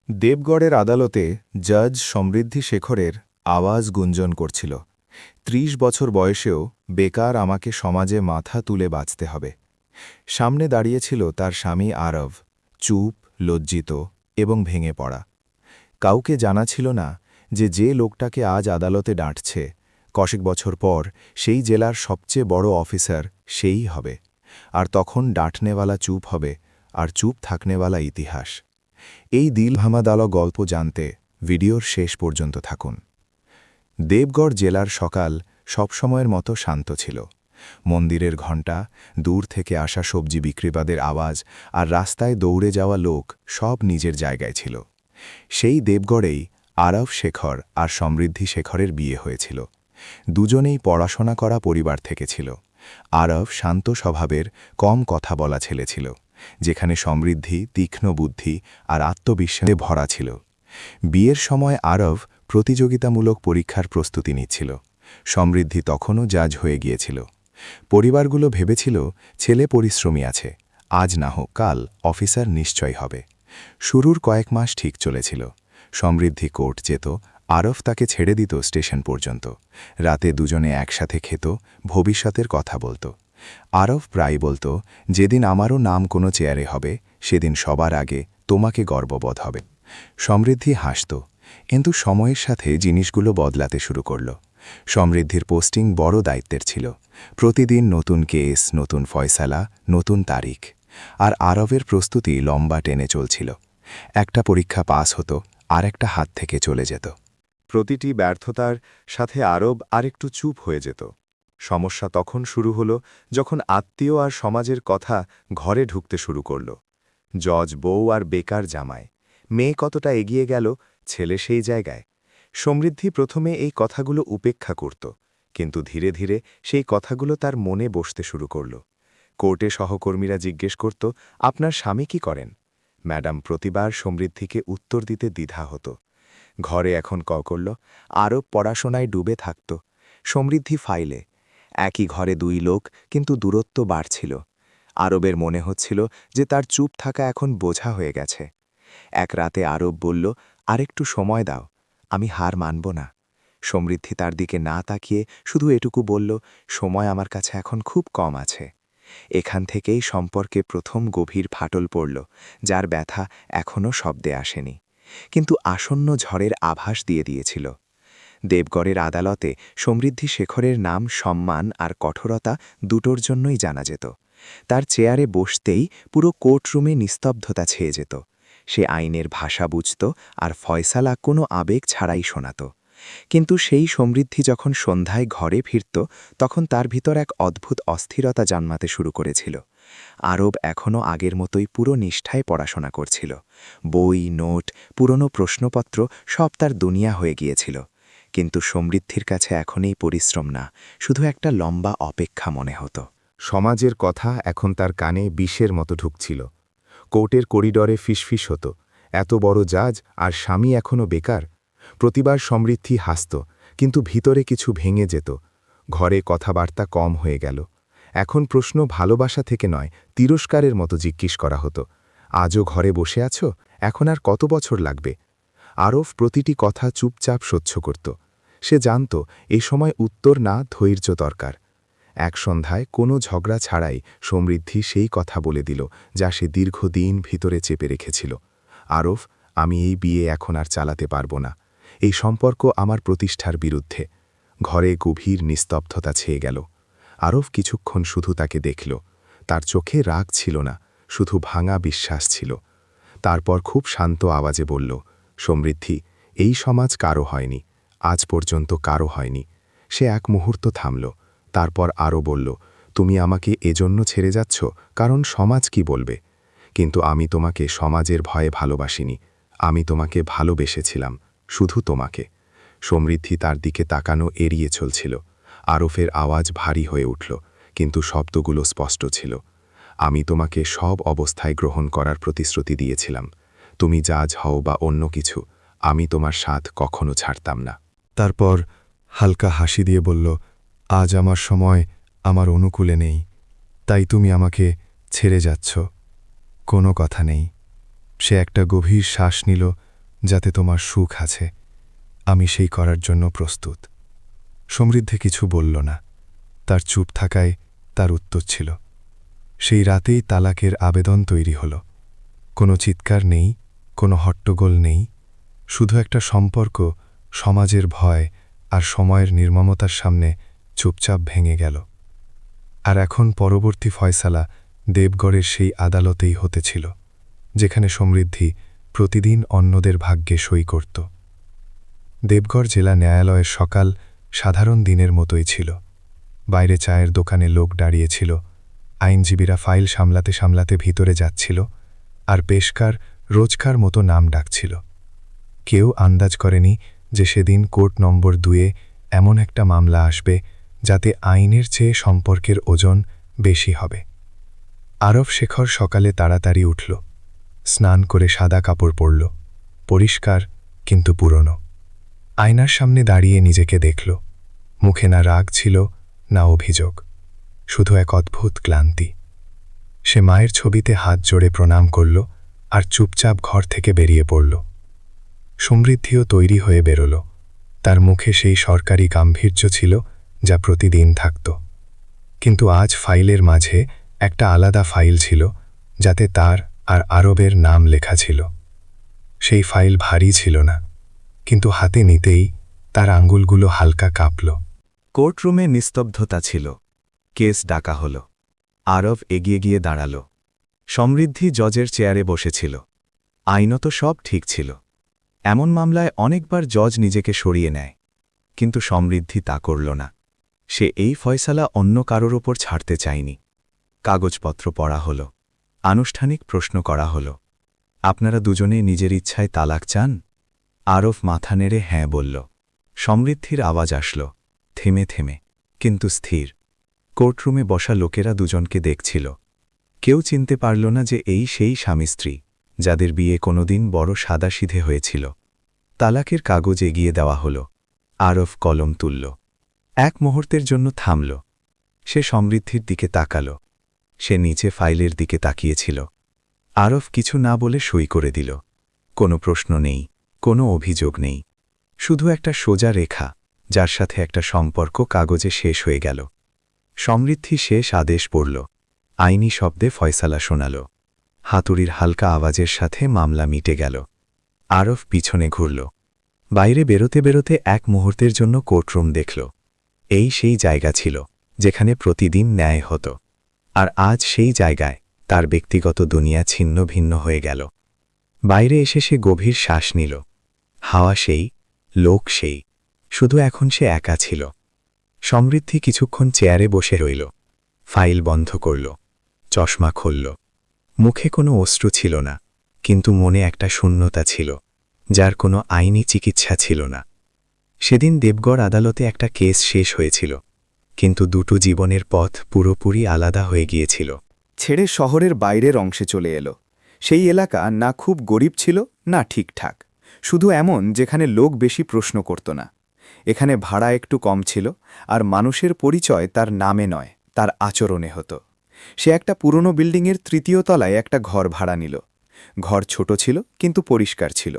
দেবগড়ের আদালতে জজ সমৃদ্ধি শেখরের আওয়াজ গুঞ্জন করছিল, ৩০ বছর বয়সেও বেকার আমাকে সমাজে মাথা তুলে বাঁচতে হবে। সামনে দাঁড়িয়েছিল তার স্বামী আরব, চুপ, লজ্জিত এবং ভেঙে পড়া। কাউকে জানা ছিল না যে লোকটাকে আজ আদালতে ডাঁটছে, কয়েক বছর পর সেই জেলার সবচেয়ে বড় অফিসার সেই হবে। আর তখন ডাঁটনেওয়ালা চুপ হবে, আর চুপ থাকনেওয়ালা ইতিহাস। এই দিল ভামাদালা গল্প জানতে ভিডিওর শেষ পর্যন্ত থাকুন। দেবগড় জেলার সকাল সবসময়ের মতো শান্ত ছিল। মন্দিরের ঘণ্টা, দূর থেকে আসা সবজি বিক্রেতাদের আওয়াজ আর রাস্তায় দৌড়ে যাওয়া লোক সব নিজের জায়গায় ছিল। সেই দেবগড়েই আরব শেখর আর সমৃদ্ধি শেখরের বিয়ে হয়েছিল। দুজনেই পড়াশোনা করা পরিবার থেকে ছিল। আরব শান্ত স্বভাবের, কম কথা বলা ছেলে ছিল, যেখানে সমৃদ্ধি তীক্ষ্ণ বুদ্ধি আর আত্মবিশ্বাসে ভরা ছিল। বিয়ের সময় আরব প্রতিযোগিতামূলক পরীক্ষার প্রস্তুতি নিচ্ছিল। সমৃদ্ধি তখনও জাজ হয়ে গিয়েছিল। পরিবারগুলো ভেবেছিল ছেলে পরিশ্রমী আছে, আজ না হোক কাল অফিসার নিশ্চয় হবে। শুরুর কয়েক মাস ঠিক চলেছিল। সমৃদ্ধি কোর্ট যেত, আরব তাকে ছেড়ে দিত স্টেশন পর্যন্ত। রাতে দুজনে একসাথে খেত, ভবিষ্যতের কথা বলত। আরব প্রায় বলত, যেদিন আমারও নাম কোনো চেয়ারে হবে সেদিন সবার আগে তোমাকে গর্ববোধ হবে। সমৃদ্ধি হাসত, কিন্তু সময়ের সাথে জিনিসগুলো বদলাতে শুরু করল। সমৃদ্ধির পোস্টিং বড় দায়িত্বের ছিল। প্রতিদিন নতুন কেস, নতুন ফয়সালা, নতুন তারিখ। আর আরবের প্রস্তুতি লম্বা টেনে চলছিল। একটা পরীক্ষা পাস হতো, আর একটা হাত থেকে চলে যেত। প্রতিটি ব্যর্থতার সাথে আরব আরেকটু চুপ হয়ে যেত। সমস্যা তখন শুরু হলো যখন আত্মীয় আর সমাজের কথা ঘরে ঢুকতে শুরু করল। জজ বউ আর বেকার জামাই, মেয়ে কতটা এগিয়ে গেল, ছেলে সেই জায়গায়। সমৃদ্ধি প্রথমে এই কথাগুলো উপেক্ষা করত, কিন্তু ধীরে ধীরে সেই কথাগুলো তার মনে বসতে শুরু করল। কোর্টে সহকর্মীরা জিজ্ঞেস করত, আপনার স্বামী কি করেন? ম্যাডাম প্রতিবার সমৃদ্ধিকে উত্তর দিতে দ্বিধা হতো। ঘরে এখন করল, আরব পড়াশোনায় ডুবে থাকত, সমৃদ্ধি ফাইলে। একই ঘরে দুই লোক, কিন্তু দূরত্ব বাড়ছিল। আরবের মনে হচ্ছিল যে তার চুপ থাকা এখন বোঝা হয়ে গেছে। এক রাতে আরব বলল, আরেকটু সময় দাও, আমি হার মানব না। সমৃদ্ধি তার দিকে না তাকিয়ে শুধু এটুকু বলল, সময় আমার কাছে এখন খুব কম আছে। এখান থেকেই সম্পর্কে প্রথম গভীর ফাটল পড়ল, যার ব্যথা এখনও শব্দে আসেনি, কিন্তু আসন্ন ঝড়ের আভাস দিয়ে দিয়েছিল। দেবগড়ের আদালতে সমৃদ্ধি শেখরের নাম সম্মান আর কঠোরতা দুটোর জন্যই জানা যেত। তার চেয়ারে বসতেই পুরো কোর্টরুমে নিস্তব্ধতা ছেয়ে যেত। সে আইনের ভাষা বুঝত আর ফয়সালা কোনো আবেগ ছাড়াই শোনাত। কিন্তু সেই সমৃদ্ধি যখন সন্ধ্যায় ঘরে ফিরত, তখন তার ভিতর এক অদ্ভুত অস্থিরতা জন্মাতে শুরু করেছিল। আরব এখনও আগের মতোই পুরো নিষ্ঠায় পড়াশোনা করছিল। বই, নোট, পুরনো প্রশ্নপত্র সব তার দুনিয়া হয়ে গিয়েছিল। কিন্তু সমৃদ্ধির কাছে এখন এই পরিশ্রম না, শুধু একটা লম্বা অপেক্ষা মনে হতো। সমাজের কথা এখন তার কানে বিষের মতো ঢুকছিল। কোর্টের করিডরে ফিসফিস হতো, এত বড় জাজ আর স্বামী এখনও বেকার। প্রতিবার সমৃদ্ধি হাসত, কিন্তু ভিতরে কিছু ভেঙে যেত। ঘরে কথাবার্তা কম হয়ে গেল। এখন প্রশ্ন ভালোবাসা থেকে নয়, তিরস্কারের মতো জিজ্ঞেস করা হতো, আজও ঘরে বসে আছো? এখন আর কত বছর লাগবে? আরব প্রতিটি কথা চুপচাপ সহ্য করত। সে জানত এ সময় উত্তর না, ধৈর্য দরকার। এক সন্ধ্যায় কোনো ঝগড়া ছাড়াই সমৃদ্ধি সেই কথা বলে দিল যা সে দীর্ঘদিন ভিতরে চেপে রেখেছিল। আরব, আমি এই বিয়ে এখন আর চালাতে পারবো না। এই সম্পর্ক আমার প্রতিষ্ঠার বিরুদ্ধে। ঘরে গভীর নিস্তব্ধতা ছেয়ে গেল। আরব কিছুক্ষণ শুধু তাকে দেখল। তার চোখে রাগ ছিল না, শুধু ভাঙা বিশ্বাস ছিল। তারপর খুব শান্ত আওয়াজে বলল, সমৃদ্ধি, এই সমাজ কারো হয়নি, আজ পর্যন্ত কারো হয়নি। সে এক মুহূর্ত থামল, তারপর আরও বলল, তুমি আমাকে এজন্য ছেড়ে যাচ্ছ কারণ সমাজ কি বলবে? কিন্তু আমি তোমাকে সমাজের ভয়ে ভালোবাসিনি। আমি তোমাকে ভালোবেসেছিলাম, শুধু তোমাকে। সমৃদ্ধি তার দিকে তাকানো এড়িয়ে চলছিল। আরফের আওয়াজ ভারী হয়ে উঠল, কিন্তু শব্দগুলো স্পষ্ট ছিল। আমি তোমাকে সব অবস্থায় গ্রহণ করার প্রতিশ্রুতি দিয়েছিলাম। তুমি জাজ হও বা অন্য কিছু, আমি তোমার সাথ কখনো ছাড়তাম না। তারপর হালকা হাসি দিয়ে বলল, আজ আমার সময় আমার অনুকূলে নেই, তাই তুমি আমাকে ছেড়ে যাচ্ছ। কোনো কথা নেই। সে একটা গভীর শ্বাস নিল, যাতে তোমার সুখ আছে। আমি সেই করার জন্য প্রস্তুত। সমৃদ্ধি কিছু বলল না। তার চুপ থাকায় তার উত্তর ছিল। সেই রাতেই তালাকের আবেদন তৈরি হল। কোনো চিৎকার নেই, কোনো হট্টগোল নেই, শুধু একটা সম্পর্ক সমাজের ভয় আর সময়ের নির্মমতার সামনে চুপচাপ ভেঙে গেল। আর এখন পরবর্তী ফয়সালা দেবগড়ের সেই আদালতেই হতেছিল, যেখানে সমৃদ্ধি প্রতিদিন অন্যদের ভাগ্যে সই করত। দেবগড় জেলা ন্যায়ালয়ের সকাল সাধারণ দিনের মতোই ছিল। বাইরে চায়ের দোকানে লোক দাঁড়িয়েছিল, আইনজীবীরা ফাইল সামলাতে সামলাতে ভিতরে যাচ্ছিল, আর পেশকার রোজকার মতো নাম ডাকছিল। কেউ আন্দাজ করেনি যে সেদিন কোর্ট নম্বর 2-এ এমন একটা মামলা আসবে যাতে আইনের চেয়ে সম্পর্কের ওজন বেশি হবে। আরব শেখর সকালে তাড়াতাড়ি উঠল, স্নান করে সাদা কাপড় পরল, পরিষ্কার কিন্তু পুরনো। আয়নার সামনে দাঁড়িয়ে নিজেকে দেখল। মুখে না রাগ ছিল, না অভিযোগ, শুধু এক অদ্ভুত ক্লান্তি। সে মায়ের ছবিতে হাত জোড়ে প্রণাম করল আর চুপচাপ ঘর থেকে বেরিয়ে পড়ল। সমৃদ্ধিও তৈরি হয়ে বেরোল। তার মুখে সেই সরকারি গাম্ভীর্য ছিল যা প্রতিদিন থাকত। কিন্তু আজ ফাইলের মাঝে একটা আলাদা ফাইল ছিল, যাতে তার আর আরবের নাম লেখা ছিল। সেই ফাইল ভারী ছিল না, কিন্তু হাতে নিতেই তার আঙ্গুলগুলো হালকা কাঁপল। কোর্টরুমে নিস্তব্ধতা ছিল। কেস ডাকা হল। আরব এগিয়ে গিয়ে দাঁড়াল। সমৃদ্ধি জজের চেয়ারে বসেছিল। আইনত সব ঠিক ছিল। এমন মামলায় অনেকবার জজ নিজেকে সরিয়ে নেয়, কিন্তু সমৃদ্ধি তা করল না। সে এই ফয়সালা অন্য কারোর ওপর ছাড়তে চায়নি। কাগজপত্র পড়া হল। আনুষ্ঠানিক প্রশ্ন করা হল, আপনারা দুজনে নিজের ইচ্ছায় তালাক চান? আরব মাথা নেড়ে হ্যাঁ বলল। সমৃদ্ধির আওয়াজ আসল, থেমে থেমে, কিন্তু স্থির। কোর্টরুমে বসা লোকেরা দুজনকে দেখছিল। কেউ চিনতে পারল না যে এই সেই স্বামী স্ত্রী যাদের বিয়ে কোনোদিন বড় সাদাসিধে হয়েছিল। তালাকের কাগজ এগিয়ে দেওয়া হল। আরব কলম তুলল। এক মুহূর্তের জন্য থামল। সে সমৃদ্ধির দিকে তাকাল। সে নিচে ফাইলের দিকে তাকিয়েছিল। আরব কিছু না বলে সই করে দিল। কোনো প্রশ্ন নেই, কোনো অভিযোগ নেই, শুধু একটা সোজা রেখা যার সাথে একটা সম্পর্ক কাগজে শেষ হয়ে গেল। সমৃদ্ধি শেষ আদেশ পড়ল। আইনি শব্দে ফয়সালা শোনাল। হাতুড়ির হালকা আওয়াজের সাথে মামলা মিটে গেল। আরব পিছনে ঘুরল। বাইরে বেরোতে বেরোতে এক মুহূর্তের জন্য কোর্টরুম দেখল। এই সেই জায়গা ছিল যেখানে প্রতিদিন ন্যায় হতো। আর আজ সেই জায়গায় তার ব্যক্তিগত দুনিয়া ছিন্ন ভিন্ন হয়ে গেল। বাইরে এসে সে গভীর শ্বাস নিল। হাওয়া সেই, লোক সেই, শুধু এখন সে একা ছিল। সমৃদ্ধি কিছুক্ষণ চেয়ারে বসে রইল। ফাইল বন্ধ করল, চশমা খুলল। মুখে কোনো অশ্রু ছিল না, কিন্তু মনে একটা শূন্যতা ছিল, যার কোনো আইনি চিকিৎসা ছিল না। সেদিন দেবগড় আদালতে একটা কেস শেষ হয়েছিল, কিন্তু দুটো জীবনের পথ পুরোপুরি আলাদা হয়ে গিয়েছিল। ছেড়ে শহরের বাইরের অংশে চলে এলো। সেই এলাকা না খুব গরিব ছিল, না ঠিকঠাক, শুধু এমন যেখানে লোক বেশি প্রশ্ন করত না। এখানে ভাড়া একটু কম ছিল, আর মানুষের পরিচয় তার নামে নয়, তার আচরণে হতো। সে একটা পুরনো বিল্ডিংয়ের 3য় তলায় একটা ঘর ভাড়া নিল। ঘর ছোট ছিল, কিন্তু পরিষ্কার ছিল।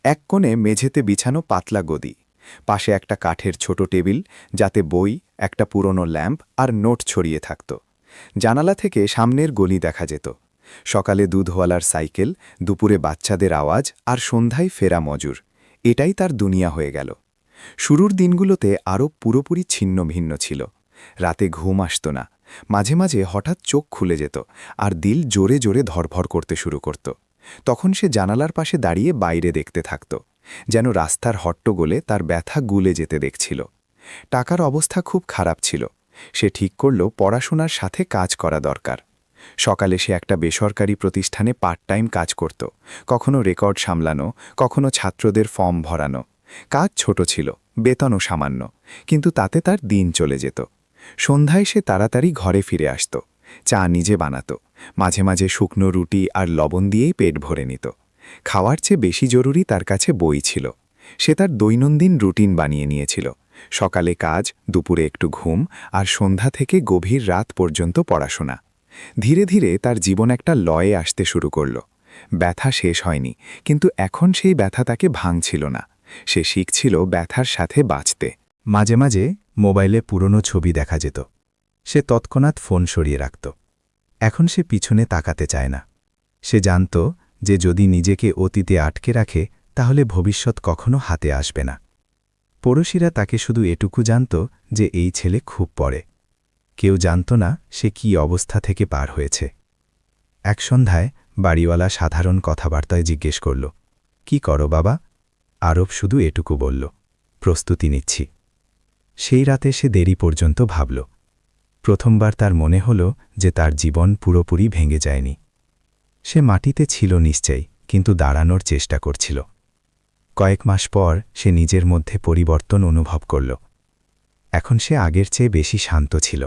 এক কোণে মেঝেতে বিছানো পাতলা গদি, পাশে একটা কাঠের ছোট টেবিল, যাতে বই, একটা পুরনো ল্যাম্প আর নোট ছড়িয়ে থাকত। জানালা থেকে সামনের গলি দেখা যেত। সকালে দুধওয়ালার সাইকেল, দুপুরে বাচ্চাদের আওয়াজ, আর সন্ধ্যায় ফেরা মজুর। এটাই তার দুনিয়া হয়ে গেল। শুরুর দিনগুলোতে আরও পুরোপুরি ছিন্ন ভিন্ন ছিল। রাতে ঘুম আসত না, মাঝে মাঝে হঠাৎ চোখ খুলে যেত, আর দিল জোরে জোরে ধরভর করতে শুরু করত। তখন সে জানালার পাশে দাঁড়িয়ে বাইরে দেখতে থাকত, যেন রাস্তার হট্টগোলে তার ব্যথা গুলে যেতে দেখছিল। টাকার অবস্থা খুব খারাপ ছিল। সে ঠিক করল পড়াশোনার সাথে কাজ করা দরকার। সকালে সে একটা বেসরকারি প্রতিষ্ঠানে পার্ট টাইম কাজ করত, কখনো রেকর্ড সামলানো, কখনো ছাত্রদের ফর্ম ভরানো। কাজ ছোট ছিল, বেতনও সামান্য, কিন্তু তাতে তার দিন চলে যেত। সন্ধ্যায় সে তাড়াতাড়ি ঘরে ফিরে আসত, চা নিজে বানাত, মাঝে মাঝে শুকনো রুটি আর লবণ দিয়েই পেট ভরে নিত। খাওয়ার চেয়ে বেশি জরুরি তার কাছে বই ছিল। সে তার দৈনন্দিন রুটিন বানিয়ে নিয়েছিল। সকালে কাজ, দুপুরে একটু ঘুম, আর সন্ধ্যা থেকে গভীর রাত পর্যন্ত পড়াশোনা। ধীরে ধীরে তার জীবন একটা লয়ে আসতে শুরু করল। ব্যথা শেষ হয়নি, কিন্তু এখন সেই ব্যথা তাকে ভাঙছিল না। সে শিখছিল ব্যথার সাথে বাঁচতে। মাঝে মাঝে মোবাইলে পুরনো ছবি দেখা যেত। সে তৎক্ষণাৎ ফোন সরিয়ে রাখত। এখন সে পিছনে তাকাতে চায় না। সে জানত যে যদি নিজেকে অতীতে আটকে রাখে তাহলে ভবিষ্যৎ কখনো হাতে আসবে না। পড়োশিরা তাকে শুধু এটুকু জানত যে এই ছেলে খুব পড়ে। কেউ জানত না সে কী অবস্থা থেকে পার হয়েছে। এক সন্ধ্যায় বাড়িওয়ালা সাধারণ কথাবার্তায় জিজ্ঞেস করল, কি করো বাবা? আরব শুধু এটুকু বলল, প্রস্তুতি নিচ্ছি। সেই রাতে সে দেরি পর্যন্ত ভাবল। প্রথমবার তার মনে হল যে তার জীবন পুরোপুরি ভেঙে যায়নি। সে মাটিতে ছিল নিশ্চয়ই, কিন্তু দাঁড়ানোর চেষ্টা করছিল। কয়েক মাস পর সে নিজের মধ্যে পরিবর্তন অনুভব করল। এখন সে আগের চেয়ে বেশি শান্ত ছিল।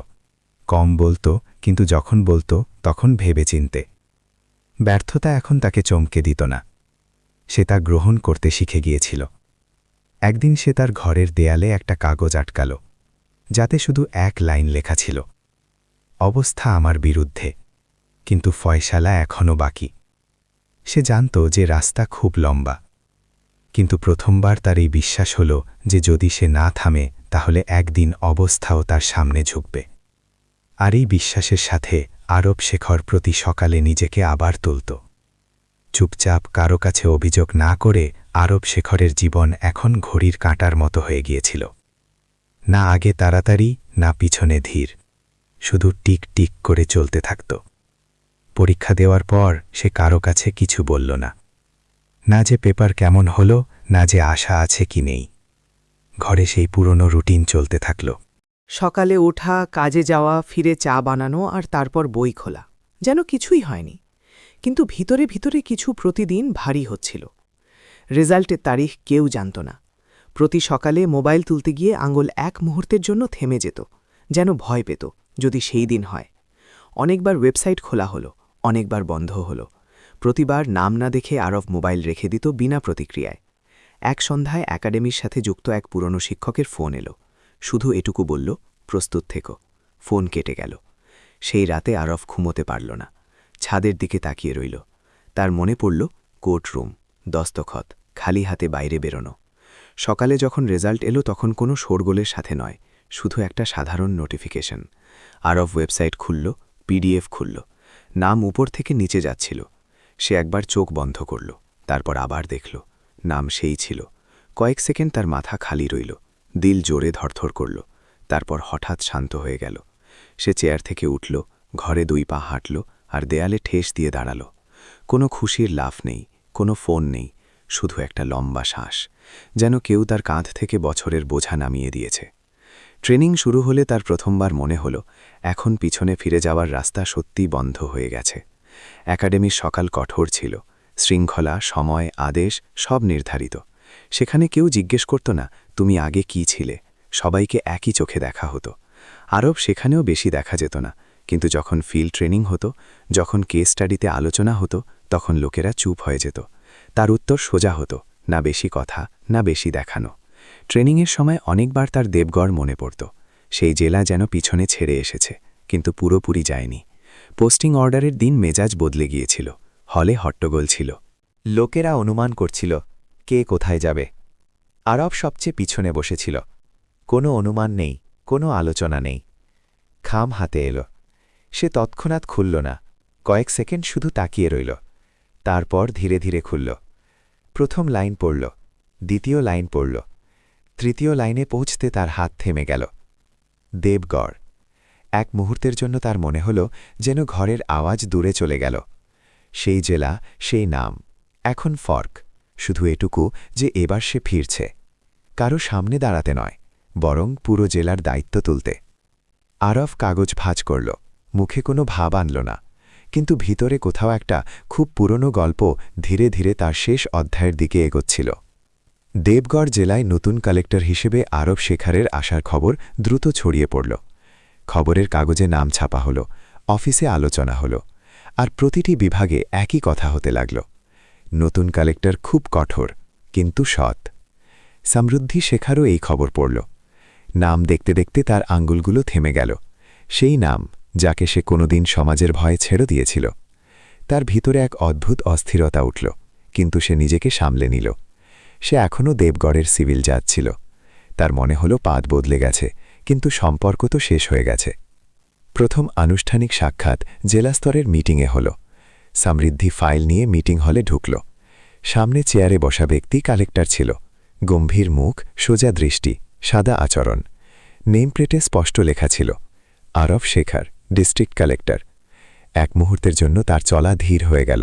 কম বলত, কিন্তু যখন বলত তখন ভেবেচিন্তে। ব্যর্থতা এখন তাকে চমকে দিত না। সে তা গ্রহণ করতে শিখে গিয়েছিল। একদিন সে তার ঘরের দেয়ালে একটা কাগজ আটকাল, যাতে শুধু এক লাইন লেখা ছিল, অবস্থা আমার বিরুদ্ধে, কিন্তু ফয়সালা এখনও বাকি। সে জানত যে রাস্তা খুব লম্বা, কিন্তু প্রথমবার তার এই বিশ্বাস হল যে যদি সে না থামে তাহলে একদিন অবস্থাও তার সামনে ঝুঁকবে। আর এই বিশ্বাসের সাথে আরব শেখর প্রতি সকালে নিজেকে আবার তুলত। চুপচাপ কারো কাছে অভিযোগ না করে আরব শেখরের জীবন এখন ঘড়ির কাঁটার মতো হয়ে গিয়েছিল। না আগে তাড়াতাড়ি, না পিছনে ধীর, শুধু টিক টিক করে চলতে থাকত। পরীক্ষা দেওয়ার পর সে কারো কাছে কিছু বলল না। না যে পেপার কেমন হলো, না যে আশা আছে কি নেই। ঘরে সেই পুরনো রুটিন চলতে থাকল। সকালে ওঠা, কাজে যাওয়া, ফিরে চা বানানো আর তারপর বই খোলা, যেন কিছুই হয়নি। কিন্তু ভিতরে ভিতরে কিছু প্রতিদিন ভারী হচ্ছিল। রেজাল্টের তারিখ কেউ জানত না। প্রতি সকালে মোবাইল তুলতে গিয়ে আঙুল এক মুহূর্তের জন্য থেমে যেত, যেন ভয় পেত যদি সেই দিন হয়। অনেকবার ওয়েবসাইট খোলা হলো, অনেকবার বন্ধ হলো। প্রতিবার নাম না দেখে আরব মোবাইল রেখে দিত বিনা প্রতিক্রিয়ায়। এক সন্ধ্যায় একাডেমির সাথে যুক্ত এক পুরনো শিক্ষকের ফোন এলো। শুধু এটুকু বলল, প্রস্তুত থেকো। ফোন কেটে গেল। সেই রাতে আরব ঘুমোতে পারল না। ছাদের দিকে তাকিয়ে রইল। তার মনে পড়ল কোর্টরুম, দস্তখত, খালি হাতে বাইরে বেরোনো। সকালে যখন রেজাল্ট এলো তখন কোনো শোরগোলের সাথে নয়, শুধু একটা সাধারণ নোটিফিকেশন। আরব ওয়েবসাইট খুলল, পিডিএফ খুলল। নাম উপর থেকে নিচে যাচ্ছিল। সে একবার চোখ বন্ধ করল, তারপর আবার দেখল। নাম সেই ছিল। কয়েক সেকেন্ড তার মাথা খালি রইল। দিল জোরে ধরধর করল। তারপর হঠাৎ শান্ত হয়ে গেল। সে চেয়ার থেকে উঠল, ঘরে 2 পা হাঁটল আর দেয়ালে ঠেস দিয়ে দাঁড়াল। কোনো খুশির লাফ নেই, কোনো ফোন নেই, শুধু একটা লম্বা শ্বাস, যেন কেউ তার কাঁধ থেকে বছরের বোঝা নামিয়ে দিয়েছে। ট্রেনিং শুরু হলে তার প্রথমবার মনে হল এখন পিছনে ফিরে যাওয়ার রাস্তা সত্যিই বন্ধ হয়ে গেছে। একাডেমির সকাল কঠোর ছিল। শৃঙ্খলা, সময়, আদেশ সব নির্ধারিত। সেখানে কেউ জিজ্ঞেস করত না তুমি আগে কি ছিলে। সবাইকে একই চোখে দেখা হতো। আরব সেখানেও বেশি দেখা যেত না, কিন্তু যখন ফিল্ড ট্রেনিং হতো, যখন কেস স্টাডিতে আলোচনা হতো, তখন লোকেরা চুপ হয়ে যেত। তার উত্তর সোজা হতো, না বেশি কথা, না বেশি দেখানো। ট্রেনিংয়ের সময় অনেকবার তার দেবগড় মনে পড়ত। সেই জেলা যেন পিছনে ছেড়ে এসেছে, কিন্তু পুরোপুরি যায়নি। পোস্টিং অর্ডারের দিন মেজাজ বদলে গিয়েছিল। হলে হট্টগোল ছিল। লোকেরা অনুমান করছিল কে কোথায় যাবে। আরব সবচেয়ে পিছনে বসেছিল। কোনো অনুমান নেই, কোনো আলোচনা নেই। খাম হাতে এলো। সে তৎক্ষণাৎ খুলল না, কয়েক সেকেন্ড শুধু তাকিয়ে রইল। তারপর ধীরে ধীরে খুলল। প্রথম লাইন পড়ল, দ্বিতীয় লাইন পড়ল, তৃতীয় লাইনে পৌঁছতে তার হাত থেমে গেল। দেবগড়। এক মুহূর্তের জন্য তার মনে হল যেন ঘরের আওয়াজ দূরে চলে গেল। সেই জেলা, সেই নাম, এখন ফর্ক, শুধু এটুকু যে এবার সে ফিরছে। কারো সামনে দাঁড়াতে নয়, বরং পুরো জেলার দায়িত্ব তুলতে। আরব কাগজ ভাঁজ করল, মুখে কোনো ভাব আনল না, কিন্তু ভিতরে কোথাও একটা খুব পুরনো গল্প ধীরে ধীরে তার শেষ অধ্যায়ের দিকে এগোচ্ছিল। দেবগড় জেলায় নতুন কালেক্টর হিসেবে আরব শেখারের আসার খবর দ্রুত ছড়িয়ে পড়ল। খবরের কাগজে নাম ছাপা হল, অফিসে আলোচনা হল, আর প্রতিটি বিভাগে একই কথা হতে লাগল। নতুন কালেক্টর খুব কঠোর, কিন্তু সৎ। সমৃদ্ধি শেখারও এই খবর পড়ল। নাম দেখতে দেখতে তার আঙ্গুলগুলো থেমে গেল। সেই নাম যাকে সে কোনোদিন সমাজের ভয়ে ছেড়ে দিয়েছিল। তার ভিতরে এক অদ্ভুত অস্থিরতা উঠল, কিন্তু সে নিজেকে সামলে নিল। সে এখনও দেবগড়ের সিভিল জাজ ছিল। তার মনে হলো পাত বদলে গেছে, কিন্তু সম্পর্ক তো শেষ হয়ে গেছে। প্রথম আনুষ্ঠানিক সাক্ষাৎ জেলা স্তরের মিটিংয়ে হল। সমৃদ্ধি ফাইল নিয়ে মিটিং হলে ঢুকল। সামনে চেয়ারে বসা ব্যক্তি কালেক্টর ছিল। গম্ভীর মুখ, সোজা দৃষ্টি, সাদা আচরণ। নেমপ্লেটে স্পষ্ট লেখা ছিল, আরব শেখার, ডিস্ট্রিক্ট কালেক্টর। এক মুহূর্তের জন্য তার চলা ধীর হয়ে গেল।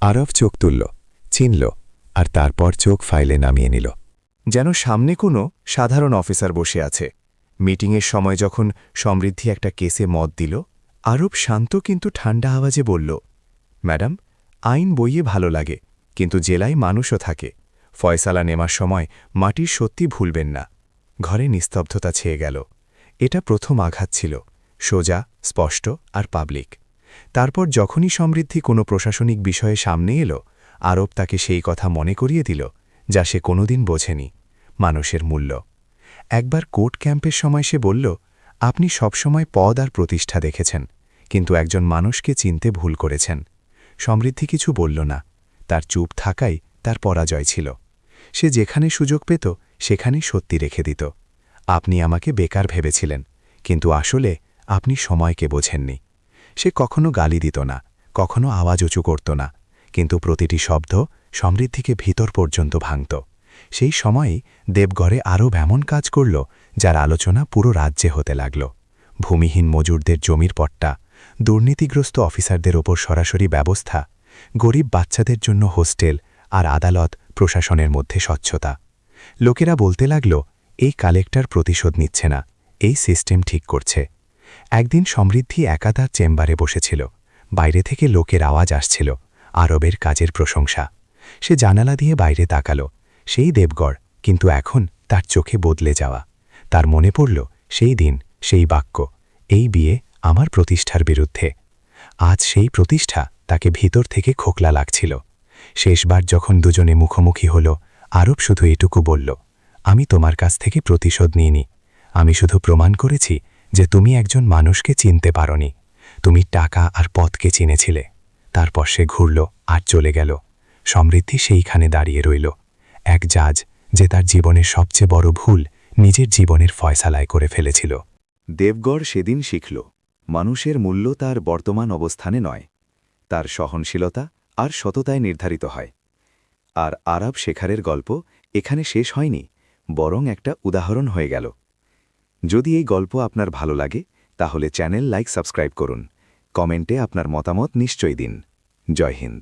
আরব চোখ তুলল, চিনল, আর তারপর চোখ ফাইলে নামিয়ে নিল। যেন সামনে কোনো সাধারণ অফিসার বসে আছে। মিটিংয়ের সময় যখন সমৃদ্ধি একটা কেসে মত দিল, আরব শান্ত কিন্তু ঠান্ডা আওয়াজে বলল, ম্যাডাম, আইন বইয়ে ভালো লাগে, কিন্তু জেলায় মানুষও থাকে। ফয়সালা নেমার সময় মাটির সত্যি ভুলবেন না। ঘরে নিস্তব্ধতা ছেয়ে গেল। এটা প্রথম আঘাত ছিল, সোজা, স্পষ্ট আর পাবলিক। তারপর যখনই সমৃদ্ধি কোনো প্রশাসনিক বিষয়ে সামনে এলো, আরব তাকে সেই কথা মনে করিয়ে দিল যা সে কোনোদিন বোঝেনি, মানুষের মূল্য। একবার কোর্ট ক্যাম্পের সময় সে বলল, আপনি সবসময় পদ আর প্রতিষ্ঠা দেখেছেন, কিন্তু একজন মানুষকে চিনতে ভুল করেছেন। সমৃদ্ধি কিছু বলল না। তার চুপ থাকাই তার পরাজয় ছিল। সে যেখানে সুযোগ পেত সেখানেই সত্যি রেখে দিত। আপনি আমাকে বেকার ভেবেছিলেন, কিন্তু আসলে আপনি সময়কে বোঝেননি। সে কখনো গালি দিত না, কখনো আওয়াজ উঁচু করত না, কিন্তু প্রতিটি শব্দ সমৃদ্ধিকে ভিতর পর্যন্ত ভাঙত। সেই সময়েই দেবগড়ে আরও এমন কাজ করল যার আলোচনা পুরো রাজ্যে হতে লাগল। ভূমিহীন মজুরদের জমির পট্টা, দুর্নীতিগ্রস্ত অফিসারদের ওপর সরাসরি ব্যবস্থা, গরিব বাচ্চাদের জন্য হোস্টেল, আর আদালত প্রশাসনের মধ্যে স্বচ্ছতা। লোকেরা বলতে লাগল, এই কালেক্টর প্রতিশোধ নিচ্ছে না, এই সিস্টেম ঠিক করছে। একদিন সমৃদ্ধি একা তার চেম্বারে বসেছিল। বাইরে থেকে লোকের আওয়াজ আসছিল, আরবের কাজের প্রশংসা। সে জানালা দিয়ে বাইরে তাকালো, সেই দেবগড়, কিন্তু এখন তার চোখে বদলে যাওয়া। তার মনে পড়ল সেই দিন, সেই বাক্য, এই বিয়ে আমার প্রতিষ্ঠার বিরুদ্ধে। আজ সেই প্রতিষ্ঠা তাকে ভিতর থেকে খোকলা লাগছিল। শেষবার যখন দুজনে মুখোমুখি হল, আরব শুধু এটুকু বলল, আমি তোমার কাছ থেকে প্রতিশোধ নিইনি, আমি শুধু প্রমাণ করেছি যে তুমি একজন মানুষকে চিনতে পারোনি, তুমি টাকা আর পথকে চিনেছিলে। তারপর সে ঘুরল আর চলে গেল। সমৃদ্ধি সেইখানে দাঁড়িয়ে রইল, এক জাজ যে তার জীবনের সবচেয়ে বড় ভুল নিজের জীবনের ফয়সালায় করে ফেলেছিল। দেবগড় সেদিন শিখল, মানুষের মূল্য তার বর্তমান অবস্থানে নয়, তার সহনশীলতা আর সততায় নির্ধারিত হয়। আর আরব শেখারের গল্প এখানে শেষ হয়নি, বরং একটা উদাহরণ হয়ে গেল। যদি এই গল্প আপনার ভালো লাগে তাহলে চ্যানেল সাবস্ক্রাইব করুন, কমেন্টে আপনার মতামত নিশ্চয়ই দিন। জয় হিন্দ।